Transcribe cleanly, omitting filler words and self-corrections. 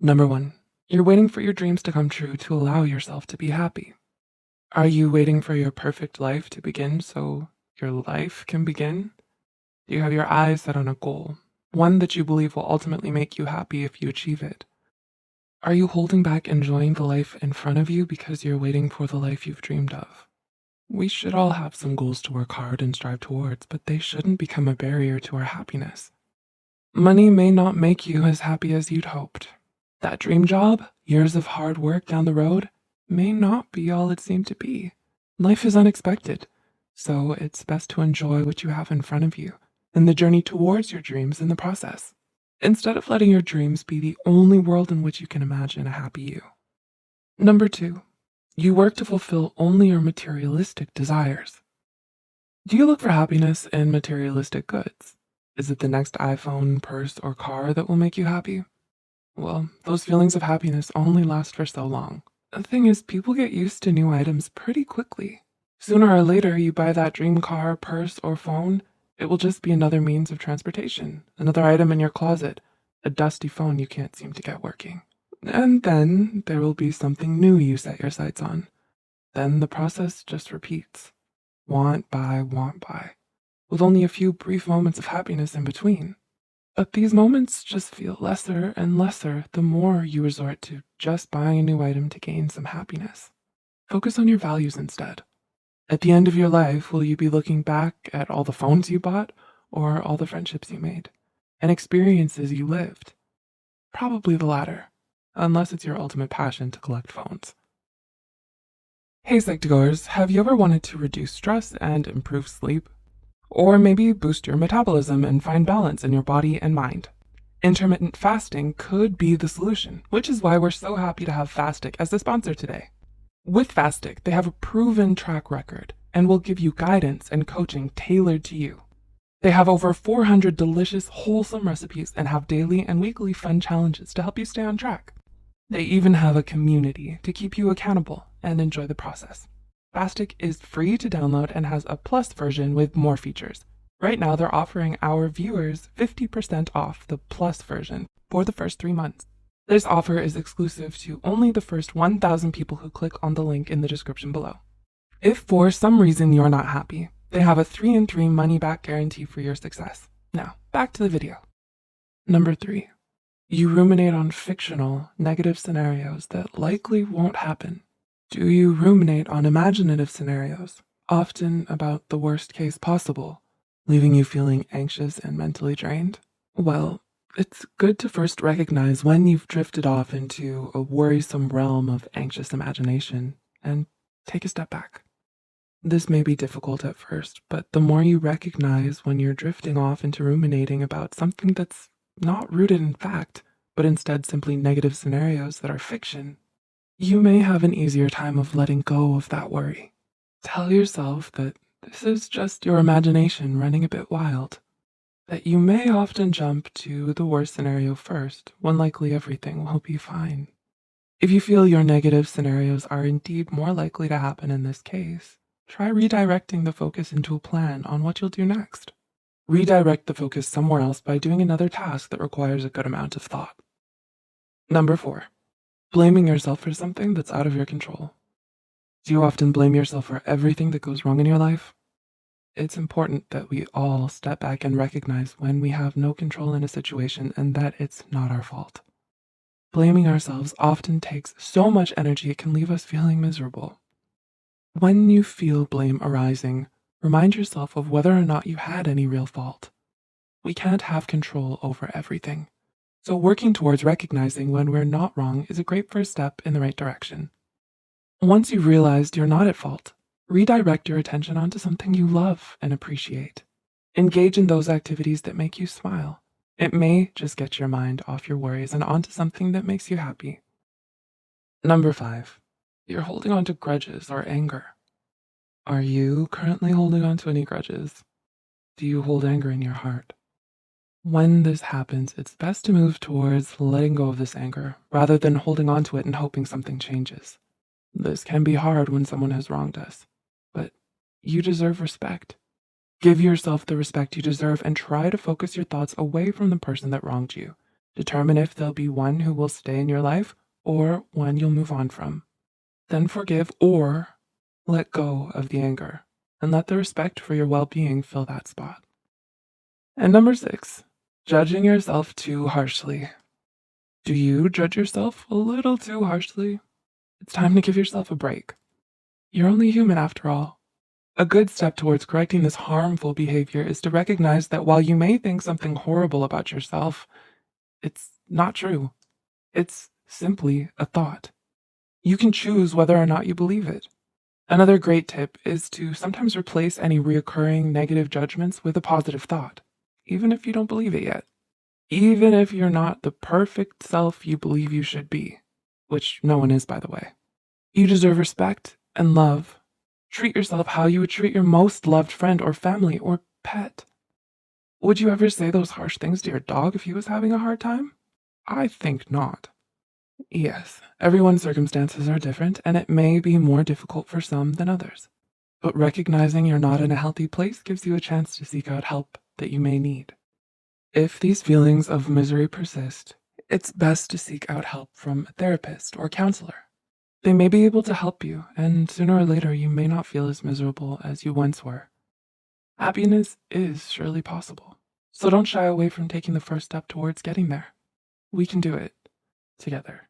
Number one, you're waiting for your dreams to come true to allow yourself to be happy. Are you waiting for your perfect life to begin so your life can begin? Do you have your eyes set on a goal, one that you believe will ultimately make you happy if you achieve it? Are you holding back enjoying the life in front of you because you're waiting for the life you've dreamed of? We should all have some goals to work hard and strive towards, but they shouldn't become a barrier to our happiness. Money may not make you as happy as you'd hoped. That dream job, years of hard work down the road, may not be all it seemed to be. Life is unexpected, so it's best to enjoy what you have in front of you and the journey towards your dreams in the process, instead of letting your dreams be the only world in which you can imagine a happy you. Number two, you work to fulfill only your materialistic desires. Do you look for happiness in materialistic goods? Is it the next iPhone, purse, or car that will make you happy? Well, those feelings of happiness only last for so long. The thing is, people get used to new items pretty quickly. Sooner or later, you buy that dream car, purse, or phone, it will just be another means of transportation, another item in your closet, a dusty phone you can't seem to get working. And then there will be something new you set your sights on. Then the process just repeats. Want, buy, with only a few brief moments of happiness in between. But these moments just feel lesser and lesser the more you resort to just buying a new item to gain some happiness. Focus on your values instead. At the end of your life, will you be looking back at all the phones you bought or all the friendships you made and experiences you lived? Probably the latter, unless it's your ultimate passion to collect phones. Hey Psych2Goers, have you ever wanted to reduce stress and improve sleep? Or maybe boost your metabolism and find balance in your body and mind? Intermittent fasting could be the solution, which is why we're so happy to have Fastic as the sponsor today. With Fastic, they have a proven track record and will give you guidance and coaching tailored to you. They have over 400 delicious, wholesome recipes and have daily and weekly fun challenges to help you stay on track. They even have a community to keep you accountable and enjoy the process. Fastic is free to download and has a plus version with more features. Right now, they're offering our viewers 50% off the plus version for the first 3 months. This offer is exclusive to only the first 1,000 people who click on the link in the description below. If for some reason you're not happy, they have a 3-in-3 money-back guarantee for your success. Now, back to the video. Number 3. You ruminate on fictional, negative scenarios that likely won't happen. Do you ruminate on imaginative scenarios, often about the worst case possible, leaving you feeling anxious and mentally drained? Well, it's good to first recognize when you've drifted off into a worrisome realm of anxious imagination and take a step back. This may be difficult at first, but the more you recognize when you're drifting off into ruminating about something that's not rooted in fact, but instead simply negative scenarios that are fiction, you may have an easier time of letting go of that worry. Tell yourself that this is just your imagination running a bit wild, that you may often jump to the worst scenario first, when likely everything will be fine. If you feel your negative scenarios are indeed more likely to happen in this case, try redirecting the focus into a plan on what you'll do next. Redirect the focus somewhere else by doing another task that requires a good amount of thought. Number 4. Blaming yourself for something that's out of your control. Do you often blame yourself for everything that goes wrong in your life? It's important that we all step back and recognize when we have no control in a situation and that it's not our fault. Blaming ourselves often takes so much energy it can leave us feeling miserable. When you feel blame arising, remind yourself of whether or not you had any real fault. We can't have control over everything. So working towards recognizing when we're not wrong is a great first step in the right direction. Once you've realized you're not at fault, redirect your attention onto something you love and appreciate. Engage in those activities that make you smile. It may just get your mind off your worries and onto something that makes you happy. Number 5. You're holding on to grudges or anger. Are you currently holding on to any grudges? Do you hold anger in your heart? When this happens, it's best to move towards letting go of this anger rather than holding on to it and hoping something changes. This can be hard when someone has wronged us, but you deserve respect. Give yourself the respect you deserve and try to focus your thoughts away from the person that wronged you. Determine if there'll be one who will stay in your life or one you'll move on from. Then forgive or let go of the anger and let the respect for your well being fill that spot. And number 6, judging yourself too harshly. Do you judge yourself a little too harshly? It's time to give yourself a break. You're only human after all. A good step towards correcting this harmful behavior is to recognize that while you may think something horrible about yourself, it's not true. It's simply a thought. You can choose whether or not you believe it. Another great tip is to sometimes replace any reoccurring negative judgments with a positive thought, even if you don't believe it yet. Even if you're not the perfect self you believe you should be, which no one is, by the way. You deserve respect and love. Treat yourself how you would treat your most loved friend or family or pet. Would you ever say those harsh things to your dog if he was having a hard time? I think not. Yes, everyone's circumstances are different, and it may be more difficult for some than others. But recognizing you're not in a healthy place gives you a chance to seek out help that you may need. If these feelings of misery persist, it's best to seek out help from a therapist or counselor. They may be able to help you, and sooner or later you may not feel as miserable as you once were. Happiness is surely possible, so don't shy away from taking the first step towards getting there. We can do it together.